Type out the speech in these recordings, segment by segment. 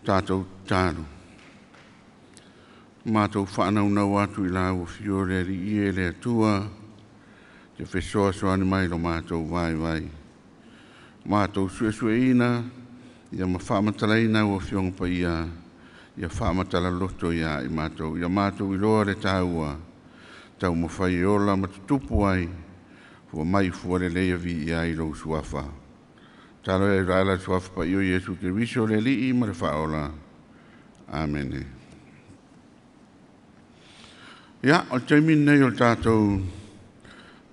tātou tāru. Mātou whanau nau atu I la fiore ri ie le atua, te whesoa soani mai lo mātou vai. Mātou sue ina, ia ma whaamatala ina ua fionga pa ia whaamatala loto ia I mātou. Ia mātou I loa le tāua, tau ma whai ola ma tutupu ai, fua mai fua le leia vi ia I lo suafa. Talo e rala suafa pa io Yesu ke viso le li I ma le whaola. Amen. Ia, o te mine o tātou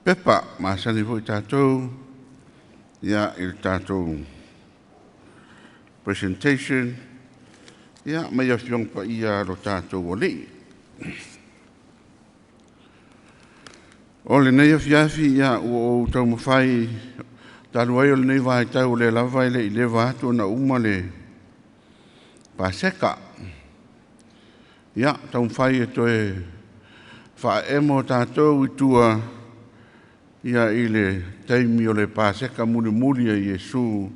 pepa, maasani fo I tātou, ia I tātou presentation, ia mai a fiong pa ia lo tātou o li. O le nei afiafi ia o tau mawhai, talu ai o le nei vai tau le lava I le vātu na uma le Paseka. Ia, tau mawhai e toe wha emo tātou I tua ia I le teimi o le Paseka muri a Yesu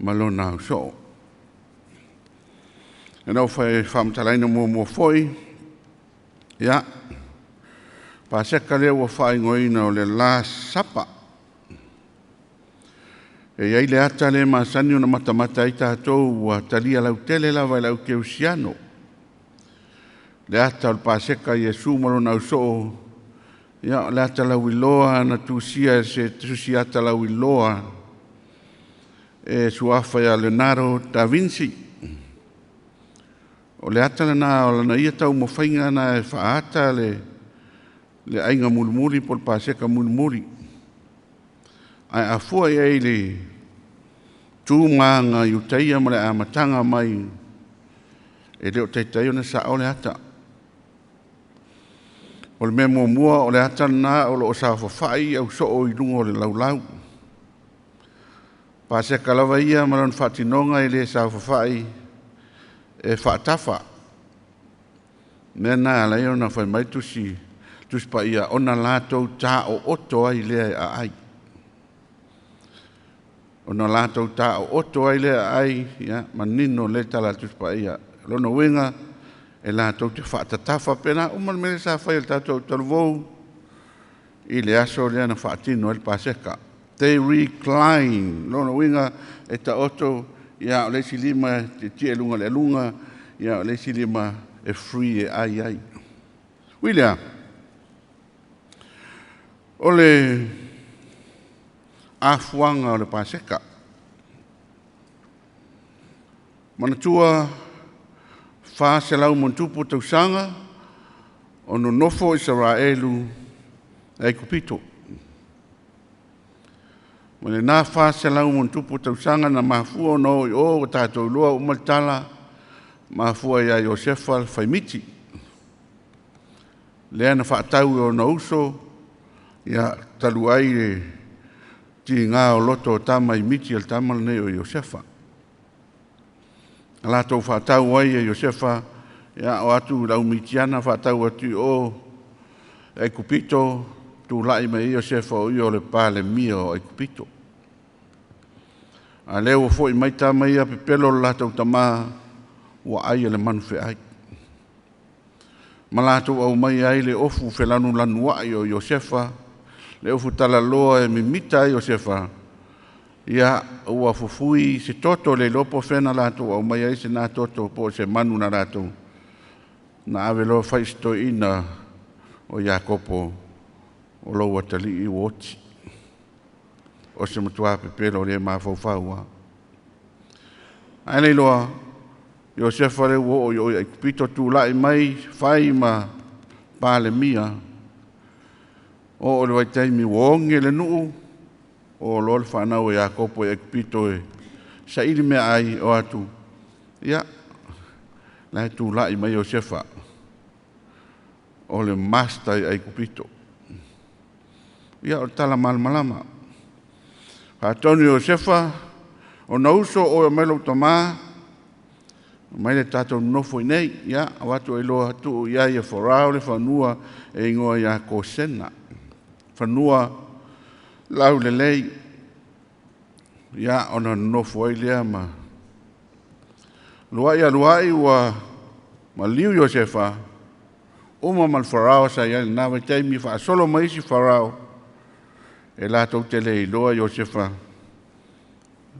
malona au so. E nau whai whamtalaina mua foi, ia, Paseka lea ua whaingoina o le Last Supper. E iai le ata le masani o na matamata I tātou ua talia lau tele lava I lau keusiano. Le ata o le Paseka Yesu malona au so, ia le ata lau iloa na tusia se tusi ata lau iloa e suafa ia Leonardo da Vinci. O le ata lana o lana ia tau mawhainga na e whaata le ainga mulimuri po le Paseka mulimuri. Ai a fua ia I le tūmanga I utaia ma le amatanga mai e leo teitai o na sa o le ata. O le mea mua o le ata na o lo sa whawhai au so o I lungo le laulau. Paseka lava ia ma lon whatinonga I le sa whawhai e whaatafa. Mea na alai o na whai mai tusi pa ia ona lātou tā o oto ai lea a ai. Ona lātou tā o oto ai lea ai, ia, manino le tala tuspa ia. Lona wenga e lātou te whaatatafa pena, umal mele sa whai el tātou talvou I le aso lea na whaatino el Paseka. They recline, lona wenga e ta oto, ia o leisi lima te tia lunga le lunga, ia o leisi lima e free e ai. William, o le afuanga o le Paseka. Manatua whaase lau montupu tausanga o no nofo Israelu e kupito. Mane nā whaase lau montupu tausanga na mafua no I o tātou loa umaltala mafua ia Josefa Faimiti. Lea na whaatau o na uso ia talu ai le ti ngā o loto tama I miti al tama nei o Josefa. Ala tau whaatau ai e Josefa ia o atu lau mitiana whaatau atu o e kupito tu lai mai Josefa o I o le pāle mia o e kupito. A leo fo I mai tama ia pepelo la tau tama ua ai le manu fe ai. Malato au mai ai le ofu felanu lanua I o Josefa, le ofu tala loa e mimita Josefa, ia ua fufui se toto le lopo fena lato au mai ai se nā toto po se manu na lato, na ave loa whaisto ina o Iakopo o loa tali I woti, o se matua pepelo le maa faufaua. Ai nei loa, Josefa le wo o I pito tu lai mai fai ma pale mia o le waitaimi wonge le nuu o lol whanau e Iakopo e pito e sa ili mea ai o atu ia lai tu lai mai Josefa o le masta I kupito ia o tala malmalama hatoni Josefa o nauso o melo tama mai le tātou nofo I nei, ia, awatu e loa hatu ia ia wharau le whanua e ingoa ia ko sena. Whanua lau le lei, ia ona nofo ai lea ma luai ua maliu Iosefa, uma mal farao sa ia na vai taimi fa solo mai si farao. E la tau te le iloa Iosefa.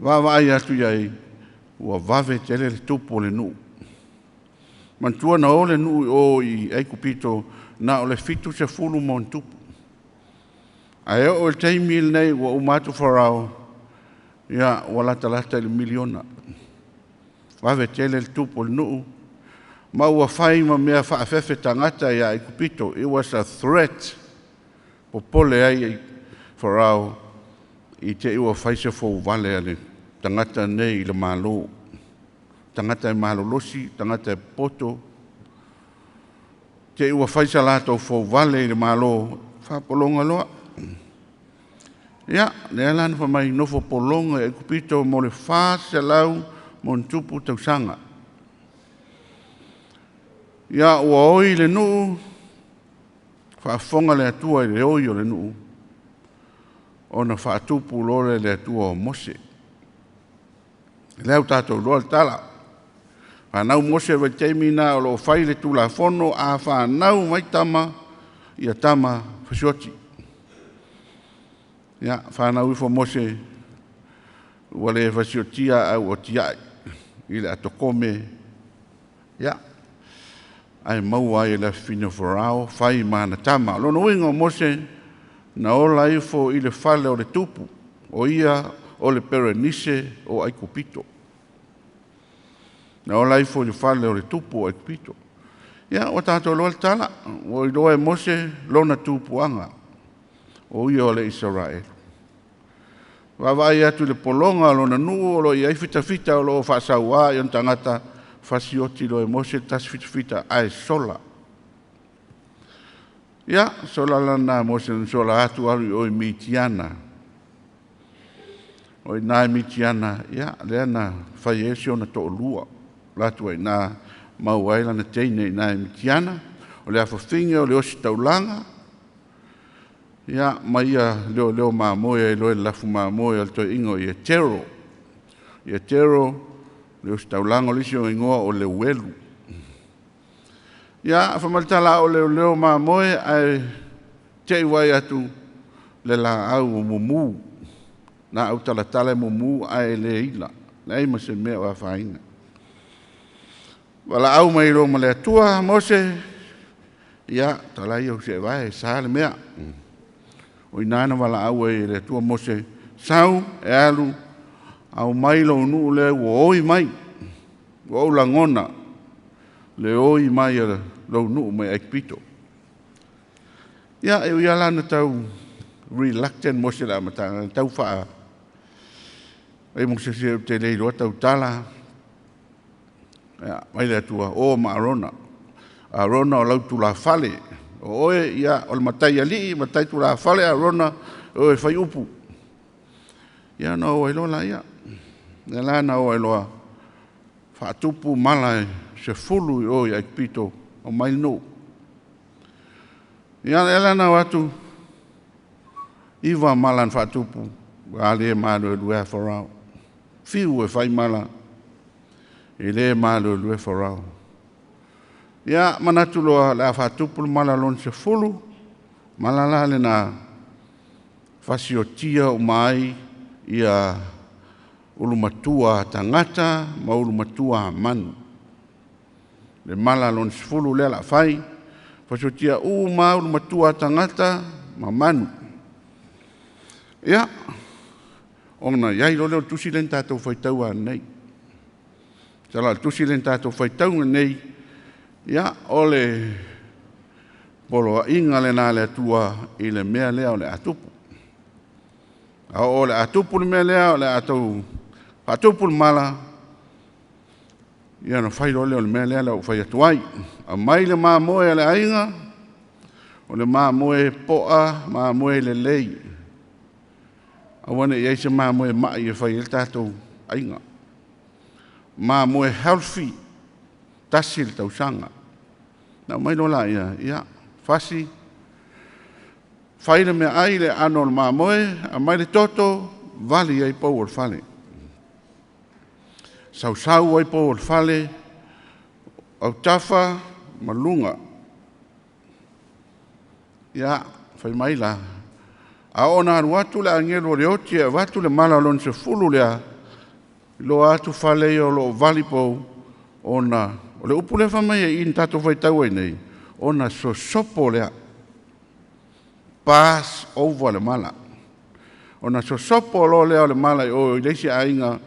Vai atu iai, ua vave tele le tupu le nuu. Mantua na o le nuu o I Aikupito na o le fitu se fulu mon tupu. Ai o le taimi nei ua umatu farao, ia wala talata le miliona. Vave tele le tupu le nuu. Ma ua fai ma mea whaafefe tangata ia Aikupito. It was a threat. Popole ai farao I te ua fai se fau vale ale. Tangata nei le malo. Tangata malo losi, tangata poto. Te ua fai sa lato fau vale le malo. Whapolonga loa. Ia, le alana pa mai nofo polonga Aikupito mo le whase lau mon tupu tausanga. Ia ua oi le nuu, whaafonga le atua I le oi o le nuu. Ona whaatupu lore le atua o Mose. Leo tātou roa le tala. Whanau Mose vai teimina o lo whai le tula whono a whanau mai tama ia tama whasioti. Ia, whanau ifo Mose ua le whasiotia au o tiai. I le atokome. Ia. Ai maua I le fina wharao, whai mana tama. Lono winga Mose na ola ifo I le whale o le tupu, o ia o le perenise o Aikupito. Na ola ifo I le whale o le tupu o Aikupito. Ia, o tātou loa le tala, o I loa Mose lona tupuanga, o ia o le Israel. Wawai atu le polonga lona nuu o lo I ai fita o lo whasaua I on tangata fasioti lo Mose tas fita ai sola. Ia, sola lana Mose sola atu alu o I mitiana. O I nai mitiana, ia, leana fai esi ona to lua. Latu ai na mauaila na teine I nai mitiana. O le awhawhinga o le osi taulanga. Ia, maia leo maamoe, loe lafu maamoe al toi ingo I tero. I tero, le osi taulanga lisi o ingoa o le welu. Ia, whamaltala o leo maamoe ai te iwai atu le la au o mumu. Na au talatala mumu ai le ila. Nei ma se mea wa whainga. Wala au mai ro ma le atua, Mose. Ia, talai au se vai, sa le mea. O inana wala au e le atua Mose. Sau, e alu, au mai lo nu le wo oi mai. Wo la ngona. Le oi mai lo nu mai Aikupito. Ia, e ia lana tau reluctant Mose la matanga, tau wha. E Mose se te leiro tau tala. Ia, mai le atua, o ma Arona. Arona o lautu la fale. O oe, ia, o le matai ali, matai tu la fale, Arona, o e fai upu. Ia, no, o e lola, ia. Ia lana o e loa. Whaatupu mala se fulu o I Aikupito o mai no. Ia lana watu iwa malan whaatupu ale e malo e lue wharao. Fiu e whai mala e le malo e lue wharao. Ia manatu loa la whaatupu mala lon se fulu malala le na whasiotia o mai ia ulumatua tangata ma ulumatua manu. Le mala lon sifulu le la fai, whasiotia ma ulumatua tangata ma manu. Ia, ona iai loleo tusi len tātou whaitau nei. Sala tusi len tātou whaitau nei, ia, ole polo inga le nā le atua I le mea lea o le atupu. O le atupu le mea lea o le atau atupu le mala, ia na whai role o le mea lea o whai atuai. A mai le maa moe le ainga, o le maa moe poa, maa moe le lei. A wane iei se maa moe mai e whai el tātou ainga. Maa moe healthy, tasi le tausanga. Na mai lola ia, whasi, whai le mea ai le ano le maa moe, a mai le toto, vali ei pou o le whale. Sausau ai po le fale, au tafa, malunga. Ia, fai mai la. A ona anu atu le angelo le oti e watu le mala lon se fulu lea. Lo atu fale o lo valipo ona. O le upu le whamai e in tato fai tau ai nei. Ona so sopo lea. Pass over le mala. Ona so sopo lo lea le mala o i leisi ainga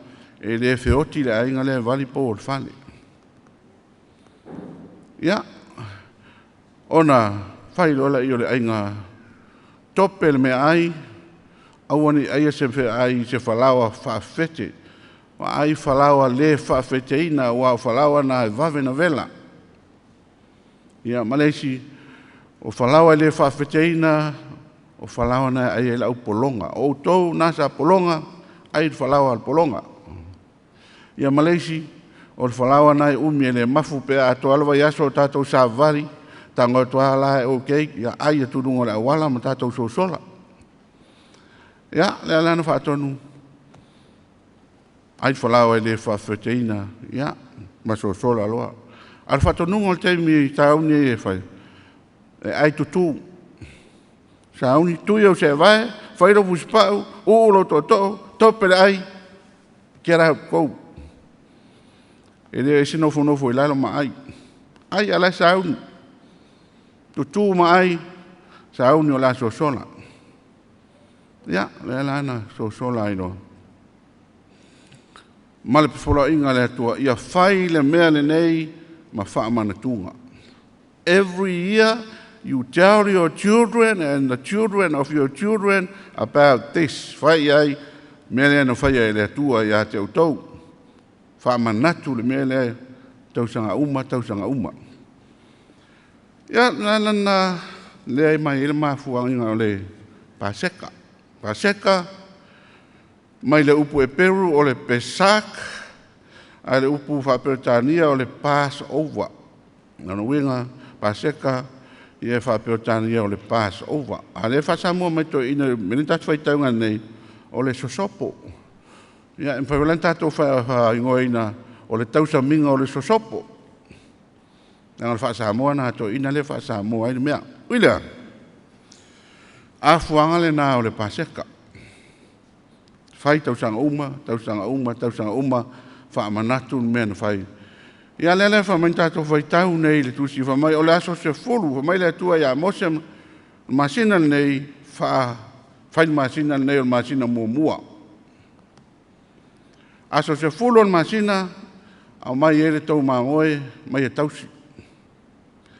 e le feoti le ainga le valipo o le fale. Ia. Ona fai lo le i o le ainga tope le mea ai, awani aia se fe ai se falawa whaafete. Wa ai falawa le whaafete ina, wa falawa na vave na vela. Ia, Malaysi, o falawa le whaafete ina, o falawa na ai la upolonga. O tau nasa polonga, ai falawa al polonga. Ia, Malaysi, o falawa na umi le mafu pe ato alwa yaso tatou sa vari, tango toa la o kei ya ai tu dungo la wala mata to so sola ya le ala no fatonu ai fola le fa feteina ya ma so sola lo al fatonu ngol te mi tauni e fai ai tu sauni tu yo se vai fai ro buspa o lo to per ai kera ko ele sino fono foi la ma ai ala sauni tu mai sa unio la so sola ya le lana so sola ino mal fola inga le tua ia fai le mea le nei ma fa Manatunga. Every year you tell your children and the children of your children about this fai ai mea no fai le tua ia te utou fa Manatu le mea le tausanga uma ya na le mai le mafuanga le Paseka mai le upu e Peru o le Paseka a le upu Aperila o le Passover na no winga Paseka e Aperila o le Passover a le fa samo mai to ina menita fai taunga nei o le sosopo ya en favelanta to fa ingoina o le tausa minga o le sosopo nang fa Samoa na to ina le fa Samoa ai mea uila a fuanga le na o le Paseka fai tausanga uma fa Manatu men fai ia le fa menta to fai tau nei le tusi fa mai o le aso se fulu fa mai le tua ia mosem masina nei fa fai masina nei o masina mua aso se fulu o masina au mai ele tau mangoe mai e tausi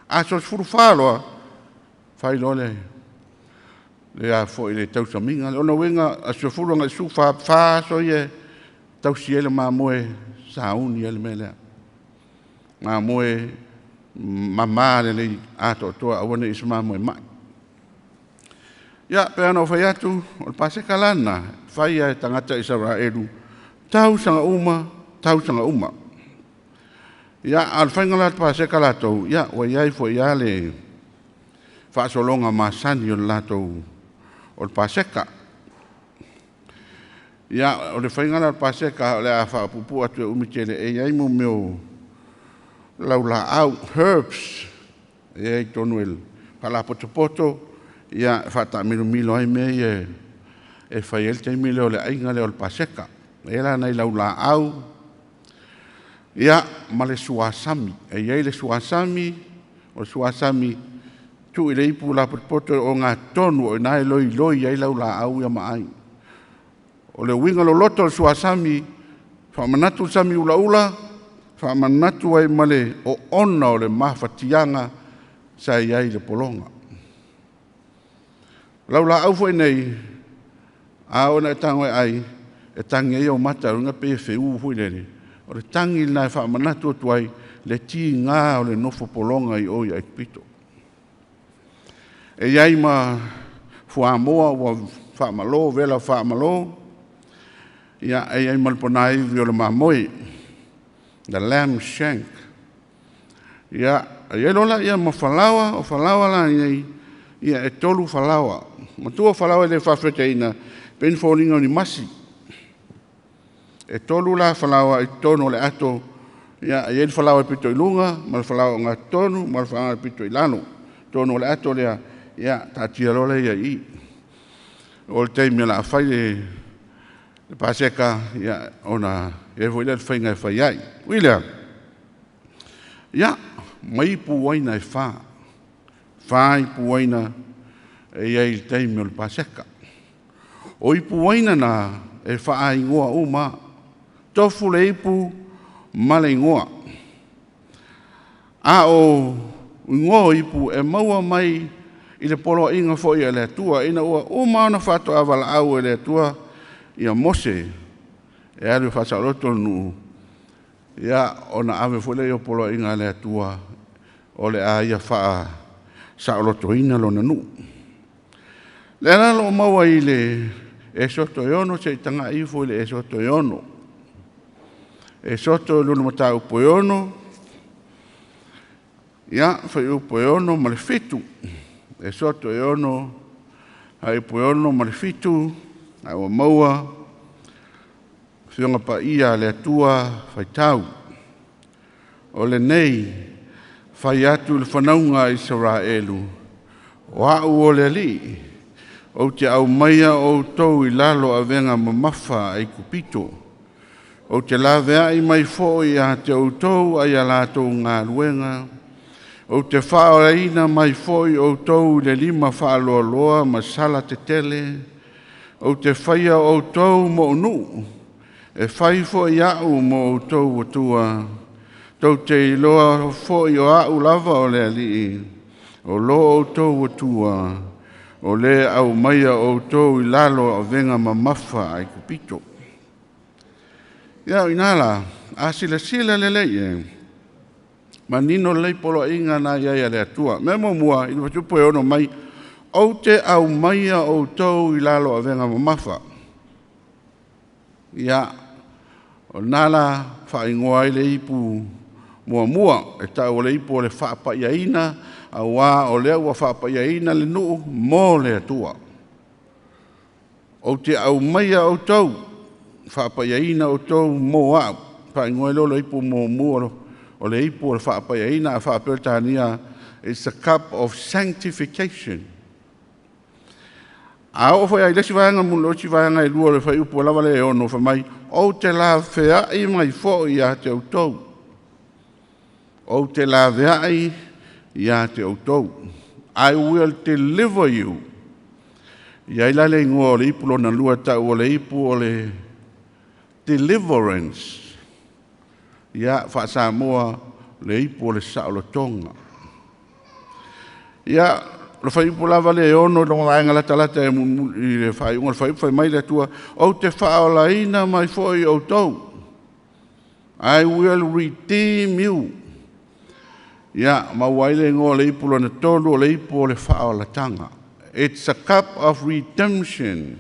aso furufalo fai lole le a foi le tau saminga ona wenga aso furu nga su fa so ye tau siele ma moe sauni ele mele ma moe mama le ato to awone isma moe ma ya pe ano fai atu o Paseka lana fai e tangata Israelu tau sanga uma ya al fangala Paseka lato ya wa yai fo ya le fa solonga masani o lato o Paseka ya o le fangala Paseka le fa pupu atu umitele e yai mo meu laula au herbs e tonuel pala poto ya fa ta milo ai me e fa el te milo le ainga le o Paseka era nei laula au ia male suasami e ia le suasami o suasami tu ile ipu la poto o nga tonu o nai loi ai laula au ia mai o le winga lo loto suasami fa Manatu sami ula fa Manatu ai male o ona o le mafatianga sa ia le polonga laula au foi nei a ona tango ai e tangi o mata nga pe feu foi nei o le tangi na fa Manatu tuai le ti nga o le nofo polonga i o ia pito e ai ma fua moa o fa malo vela fa malo ia e ai mal ponai vi o le mamoi the lamb shank ia e lola ia ma falawa o falawa la ia e tolu falawa ma tu falawa le fa feteina pen folinga ni masi E tolu la whalawa I tono le ato, ia e whalawa I pito I lunga, ma le whalawa ngā tonu, ma le whalawa I pito I lano. Tono le ato lea, ia tātia role ia I. O le teimi la whai le paseka, ia ona, e voi le whainga e whai ai. William, ia, mai pu waina e wha. Whai pu waina e iei le teimi o le paseka. O ipu waina na e wha ingoa o ma. Tofu le ipu ma le ingoa. A o ingoa ipu e maua mai I le polo inga fo I le atua. Ina ua o maana whato awala au e le atua ia mose. E alu whasa roto nu. Ia ona ave fo le o polo inga le atua. O le a ia wha sa roto ina lo nanu. Le ala lo maua I le e soto iono se tanga I fo le e soto iono. E soto luna mata upo iono. Ia fai upo iono ma le fitu. E soto iono hai upo iono ma le fitu. Ai wa maua. Whionga pa ia le atua fai tau. O le nei fai atu le whanaunga Israelu. O au o le li. O te au maia o tau I lalo a venga mamafa ai kupito. O te lawea I mai foi a te o tau ai a lato ngā luenga. O te whaoreina mai foi o tau le lima whaaloa loa ma sala te tele. O te whaia o tau mo nu. E whai foi au mo o tau o tua. Tau te loa foi o au lava o le ali. O lo o tau o tua. O le au maia o tau I lalo a venga mamafa ai kupito. Ia inala, a sila le leie. Ma nino lei polo inga na ia le atua. Memo mua, I watupo e ono mai, o te au maia o tau I lalo a venga mamafa. Ia, o nala wha ingoa I le ipu mua, e tau le ipu o le wha pa iaina, a wā o lea ua whapa iaina le nuu mō le atua. O te au maia o tau, whapa iaina o tau mō au. Pa ingoe lo le ipu mō mua o le ipu o le whapa iaina a whapeltania, it's a cup of sanctification. A o whai ai lesi vaianga mulo si vaianga I lua le whai upu o lava le ono whamai, o te la whea I mai fo I a te au tau. O te la whea ia te autou. I will deliver you. Ia ila le ingoa o le ipu lona lua tau o le ipu o le deliverance. Ia whaasa moa le ipu o le saolotonga. Ia le whai ipu lava le ono longa vaenga la talata e I le whai unga le whai mai le tua o te whaolaina mai foi autou. I will redeem you. Ia, mawaile ngō le ipu lona tolu o le ipu o le whaolatanga. It's a cup of redemption.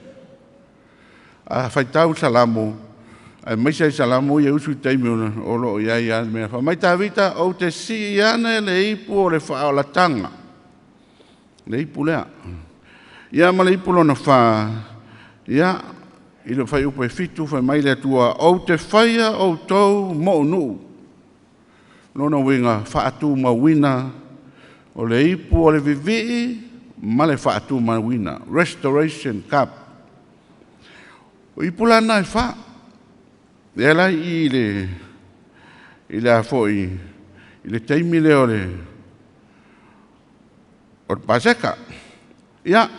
A whaitau salamu, a maisa I salamu I usu teimi o lo ia ia mea. Mai tā vita o te si iane le ipu o le whaolatanga. Le ipu lea. Ia ma le ipu lona wha. Ia, I le whai upu e fitu, whai mai le tua. O te whaia o tau mo nuu. Lona winga whaatu mawina o le ipu o le vivii ma le whaatu mawina. Restoration Cup. O ipu lana I wha. E lai I le afoi. I le teimi le o le Paseka. Ia.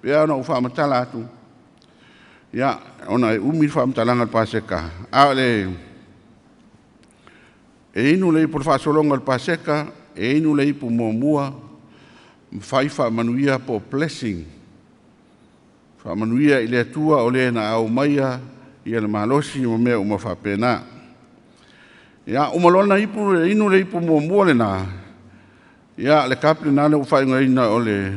Ia ona uwha matala atu. Ia. Ona umi wha matalanga le Paseka. A le... E inu lei por whaasolonga le Paseka, e inu lei po mua, whai whaamanuia po blessing. Whaamanuia I le atua o le na au maia, I le malosi o mea uma whapena. Ia, umalona ipu, e inu lei po mua le na. Ia, le kapri nane u whainga ina o le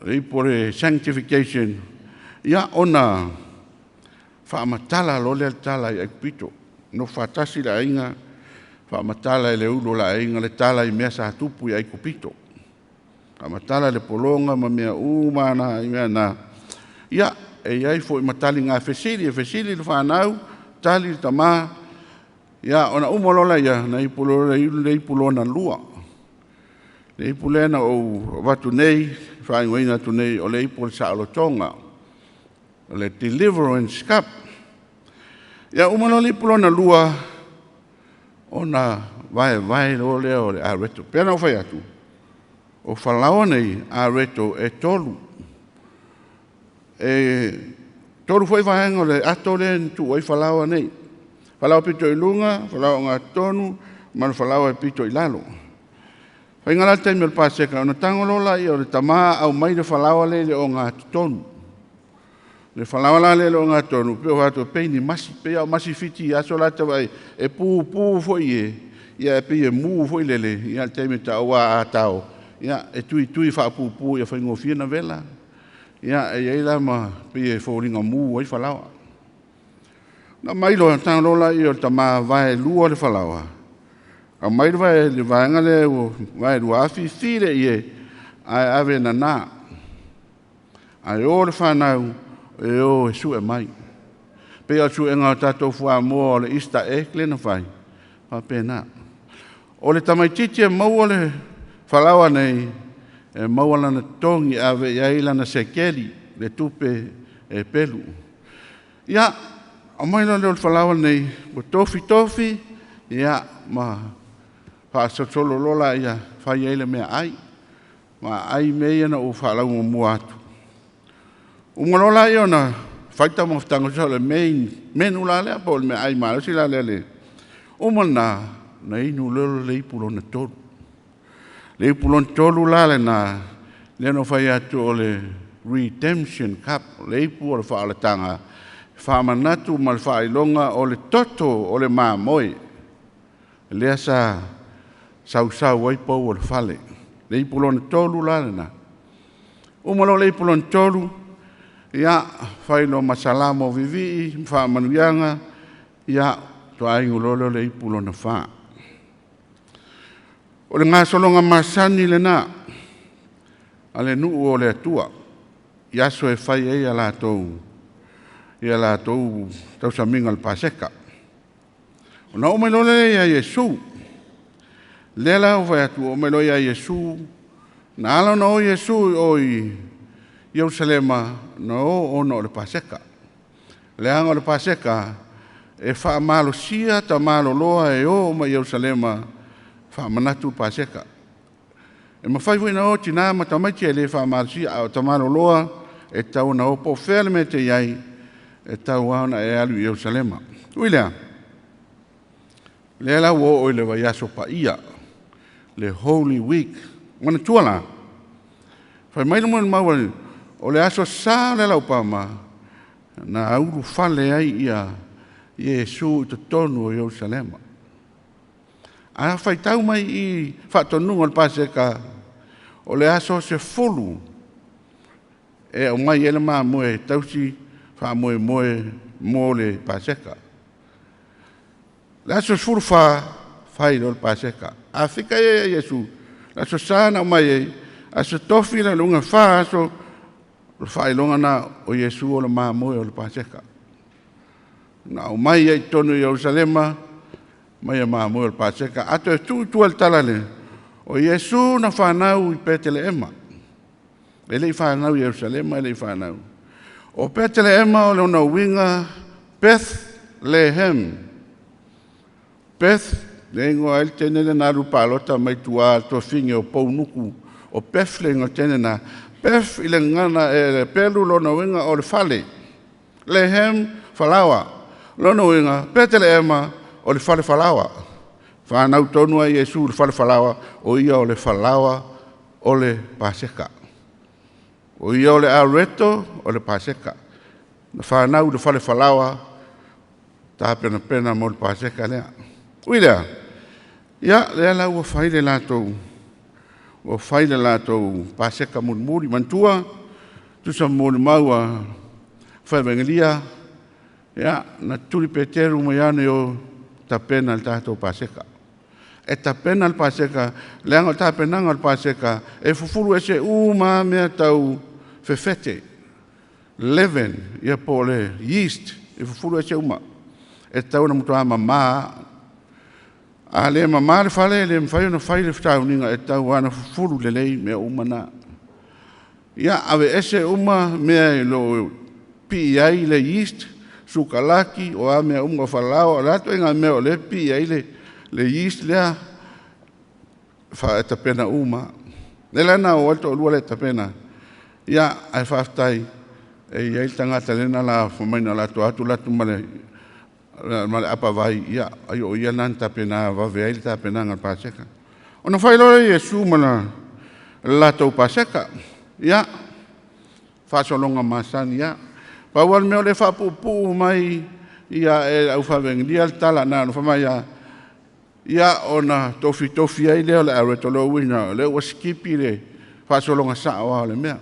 ipu le sanctification. Ia, ona whaamatala lo le tala I pito. No fatasi la inga, whaamatala le ulo la inga, le tala I mea sa tupu I kupito. Whaamatala le polonga, ma mea umana, I mea na. Ia, e ai fo i matali ngā fesili le whanau, tali le tamā, ia ona umolola ia, na ipulona lua. Le ipulena o watu nei, whaingoina tu nei, o le ipul sa alotonga, o le Deliverance Cup. Ia umolola ipulona lua, ona vai o le areto. Pena o whai atu. O whalawa nei areto e tolu. Tolu foi vahenga le ato le tu oi whalawa nei. Whalawa pito i lunga, whalawa ngā tonu, man whalawa pito i lalo. Whai ngala taimi o Paseka, ona tangolola i o le tamā au mai le whalawa le o ngā tonu. Le whalawa la le o ngā tonu, peo hato peini masi, peo masi fiti, aso la tawa e pū foi e, ia e pei e mū foi lele, ia le taimi ta awa a tau, ia e tui wha pū, ia whai ngofia na vela. Ia e eila ma pei e whauringa mū oi whalawa. Na mailo tangolola i o tamā vai lua le whalawa. A mailo vai le vaenga le vai lua afi fire i e ai ave na nā. Ai o le whanau e o e su e mai. Pei o su e ngā tātou fua mua o le Easter egg le na whai. Pa pēnā. O le tamaititi e maua le whalawa nei e maua lana tongi ave i ai lana sekeli le tupe e pelu. Ia, a maila leo le whalawa nei, o tofi, ia, ma whaasotolo lola ia, whai eile mea ai, ma ai mea na o whalau o mua atu. Umalola ia na whaita mo whatango sa le menu la lea, po le mea ai marosi la lea le. Umana, na inu lolo le ipulo na tolu. Le pulon tolu lale na le no fai atu o le Redemption Cup, le ipu o le whaalatanga, Manatu ma le whailonga o le toto o le māmoe. Lea sa sau waipau o le whale. Le pulon tolu lale na. Umalo le pulon tolu, ia whailo masalamo vivi, whaamanuianga, ia toa ingulolo le pulon na whaa. O le ngā solonga masani le nā, a le nuu o le atua, i aso e whai e a lātou tau saminga le Paseka. O na omelo le a Yesu, le la o whai atu omelo a Yesu, na ala na o Yesu o i Yerusalema na o ono o le Paseka. Le anga o le Paseka, e wha malo sia ta malo loa e o ma Yerusalema, Manatu Paseka. E mawhai wina o tina ma tamaiti e le whamarasi a o tamaro loa e tau na opo whele me te iai e tau auna e alu i Yerusalema. Uilea, le la wo o le waiaso pa ia, le Holy Week, mana tuala. Whai maila mo maua o le aso sa le lau pama na auru whale ai ia Yesu i to tonu o Yerusalema. A whai tau mai i whatonunga le Paseka o le aso se fulu e o mai ele maa moe tausi wha moe le Paseka. Le aso se fulu whai lo le Paseka. A whika e Yesu, le aso sana o mai e, aso tofi le lunga wha aso le whai longa na o Yesu o le maa moe o le Paseka. Na o mai e tonu i Jerusalema, mai ma mo el Paseka ato tu el talale o Yesu na whanau i Peteleema ele i whanau i Jerusalema ele i whanau o Peteleema o leona winga Bethlehem le ingoa el tene le naru palota mai tua to finge o pounuku o Bethlehem o tene na Beth i le ngana e le pelu lona winga o le fale Lehem falawa lona winga Peteleema o le fale falawa. Whanau tonu a Yesu le fale falawa o ia o le falawa o le Paseka. O ia o le areto o le Paseka. Whanau le fale falawa ta pena mo le Paseka lea. Uilea, ia lea lau o whaile lātou Paseka muri mantua tusa muri maua whaivengelia ia na turi peteru mai ane o tapena al tātou Paseka. E tapena al Paseka, leanga o tapenanga al Paseka, e fufuru e se uma mea tau fefete. leaven, ia po le yeast, e fufuru e se uma. E tau na mutua mama, a le mama le fale, le mwhai na whai le Sauniga e tau ana fufuru le lei mea uma na. Ia ave ese uma mea lo pi ai le yeast, sukalaki o a mea uma whalao, rato inga mea o le pi ai le yeast lea, wha e tapena uma. Le lana o alto o lua le tapena. Ia ai whaftai, e iai tangata lena la whamaina la tu latu male apa vai, ia ai o ia nan tapena, vave ai le tapena ngal Paseka. Ona whai lore Iesu mana latou Paseka, ia, whasolonga masani, ia. Pauan meo le whapupu mai, ia e au whavengia le tala na, no whamai ia ona tofi ai leo le aretolo wina, le ua skipi le whasolonga saa le mea.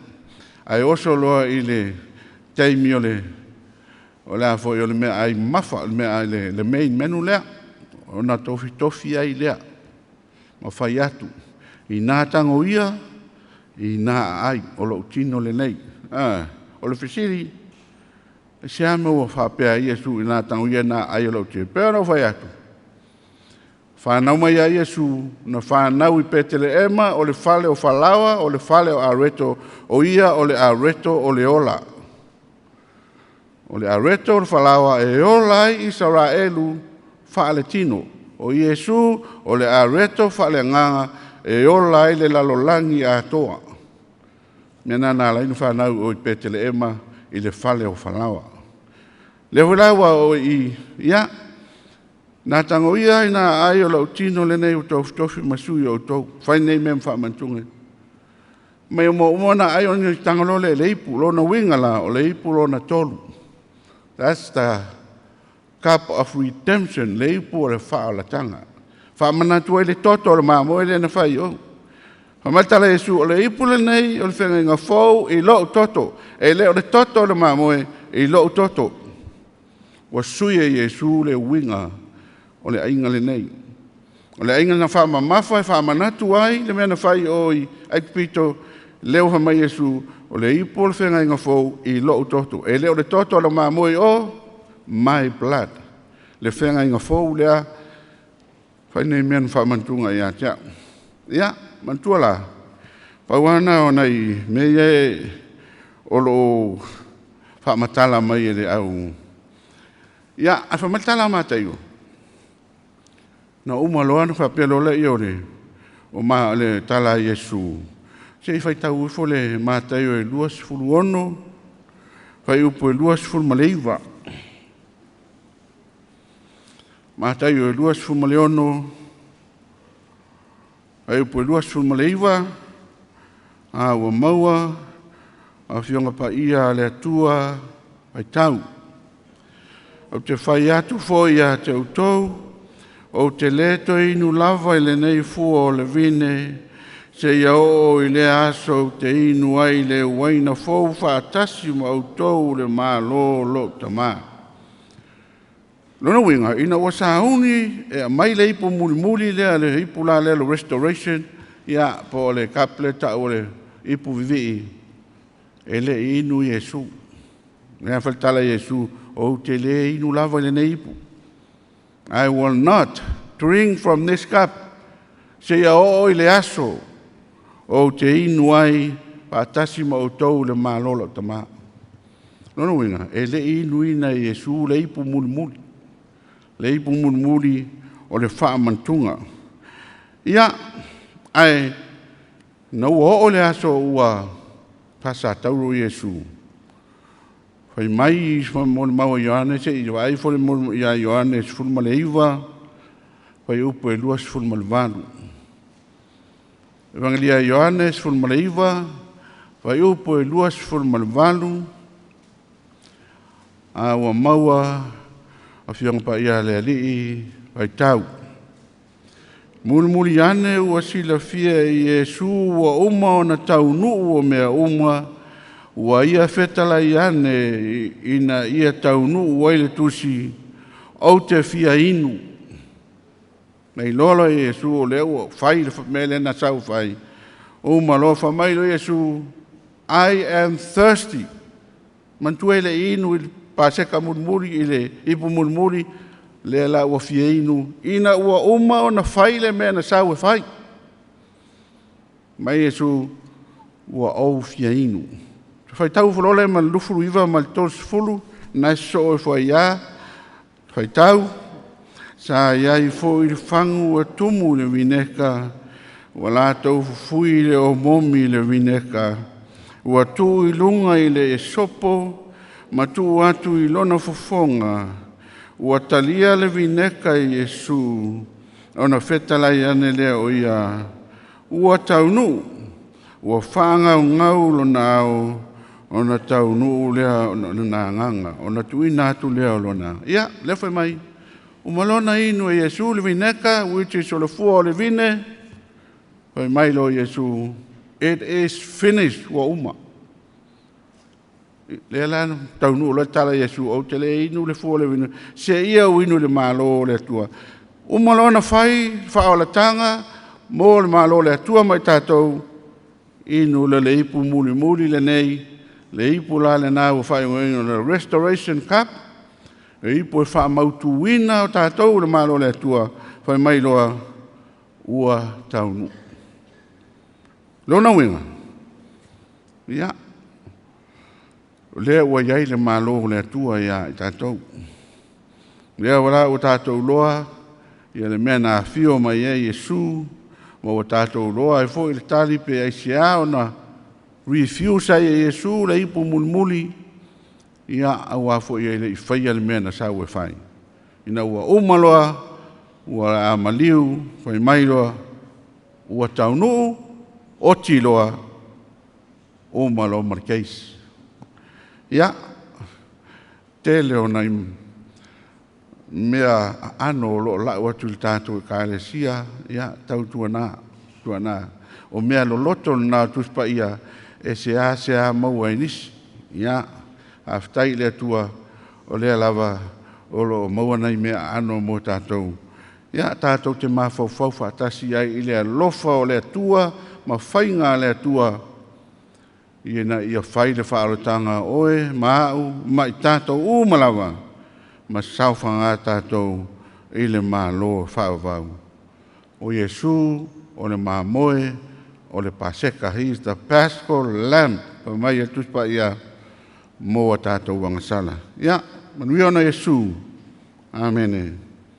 Ai oso loa i le teimi o le afo i o le mea ai mafa, le mea ai le main menu lea, ona tofi ai lea, ma whai atu, i nā tango ia, i nā ai, o lo utino le nei. O le whisiri, se ame ua whapea Iesu i nā tango ia nā ai o lo utino, pēo no whai atu. Whanau mai a Iesu na whanau I petele ema o le whale o whalawa, o le whale o areto, o ia o le areto o le ola. O le areto o le whalawa e ola I Israelu whaale tino. O Iesu o le areto whaale nganga e ola I le lalolangi a toa. Mena nā lainu whanau o I petele ema I le whale o whalawa. Le hulawa o ia, nā tango ia I nā ai o lau tino le nei o tau tofi masui o tau, whai nei mea whaamantunga. Mai o mo na ai o ni tangolo le ipu, lo na wingala o le ipu lo na tolu. That's the cup of redemption, le ipu o le wha o la tanga. Whaamanatu ai le toto o le mamo le na whai o. Whamatala Iesu o le ipu le nei o le whenga inga fau I lo toto, e le o le toto o le mamo I lo toto. Wa sui e Iesu le winga, o le ainga le nei. O le ainga na wha mamafa e wha manatu ai, le mea na whai oi, ai pito, leo ha mai Iesu, o le ipo le whenga inga fau I lo toto. E leo le toto le mamoi o, my blood. Le whenga inga fau lea, whai nei mea na wha mantunga ia tia. Ia, mantua la. Pauana o nei, mea o lo wha matala mai e le au. Ia, a wha matala matai o. Na uma loa na whapelo le I ore, o maa le tala Iesu. Se I whaitau ufo le mātai o e luas fulu ono, whai upo e luas fulu maleiva. Mātai o e luas fulu maleono, whai upo e luas fulu maleiva, a ua maua, a whionga pa ia le atua, whai tau. O te whai atu foi a te utou, o te leto inu lava I le nei fua o le vine, se ia o I le aso te inu ai le waina fau whaatasi ma autou le maa lo tamā. Lona winga, ina wa sauni, e mai le ipu muli le ipu la le restoration, ia po le kapleta o le ipu vivi, e le inu Iesu. Nea faltala Iesu, o te le inu lava le nei ipu. I will not drink from this cup. Se ia o le aso o te inu ai patasi ma o tau le malolo tamā. Nono winga, e le inu ina Iesu le ipu muli. Le ipu muli o le whaamantunga. Ia, ai, nau o le aso ua pasa tauro Iesu. Fai mai mo mau Ioannes e vai fole mo ia Ioannes fulma leiva. Fai upo e luas fulma valu. Evangelia Ioannes fulma leiva. Fai upo e luas fulma valu. A ua maua a fianga pa ia le ali fai tau. Mulmuli ane ua sila fia Iesu ua uma ona tau nuu o mea uma. Ua ia fetala iane ina ia taunu waile tusi au te fia inu. Nei lolo Iesu o leo fai le mele na sau fai. O malo fa mai lo Iesu, I am thirsty. Mantua le inu i Paseka mulmuli i le ipu mulmuli le la ua fia inu. Ina ua uma o na whai le mea na sau e whai. Mai Yesu ua au fia inu. Whai tau whalole ma lufuru iwa ma tos fulu na so e whai ia. Whai tau sa ia i fo i whangu a tumu le vineka. Ua la tau fui le o momi le vineka. Ua tu i lunga i le e sopo, ma tu atu i lona fofonga. Ua talia le vineka i Yesu, ona fetalai ane lea o ia. Ua taunu, ua whaanga ngau lona au, ona taunu lea ona nganga, ona tuina atu lea o lona. Ia, lefa mai, umalona inu e Yesu le vineka, which is o le fua o le vine, pai mai lo Yesu, it is finished wa uma. Le la taunu la tala Yesu o te le inu le fua le vine, se ia o inu le malo le tua. Umalona fai, fao la tanga, mo le malo le tua mai tatou, inu le ipu muli muli le nei, le ipu la le nā ua fai ngoino le restoration cup, le ipu e wha mautu wina o tatou le malo le tua, fai mai loa ua taunu. Lona winga. Ia. Lea ua iai le malo le tua ia i tatou. Lea wala o tatou loa, ia le mea na fio mai e Yesu, ma o tatou loa e fo i le tali pe ai sia o na refuse ai e Yesu le ipu mulmuli, ia awa fo i le i whaia le mea na sau e whai. Ina ua umaloa, ua amaliu, whai mailoa, ua taunu, oti loa o malo markeis. Ia, te leo na mea ano lo la watu le tātou e kālesia, ia, tau tuana. O mea lo loto na tuspa ia e se a maua inis, ia, aftai le tua o lea lava o lo maua nei mea ano mo tātou. Ia, tātou te mawhau whaatasi ai i lea lofa o lea tua, ma whainga lea tua i na ia whai le whaarotanga oe, Muao, ma i tātou umalawa, ma sauwha ngā tātou i le mā loa whaavau. O Yesu, o le mā moe, o le Paseka, he is the Paschal Lamb, pa mai e tuspa ia moa tātou wangasala. Ia, manuia na Yesu. Amen.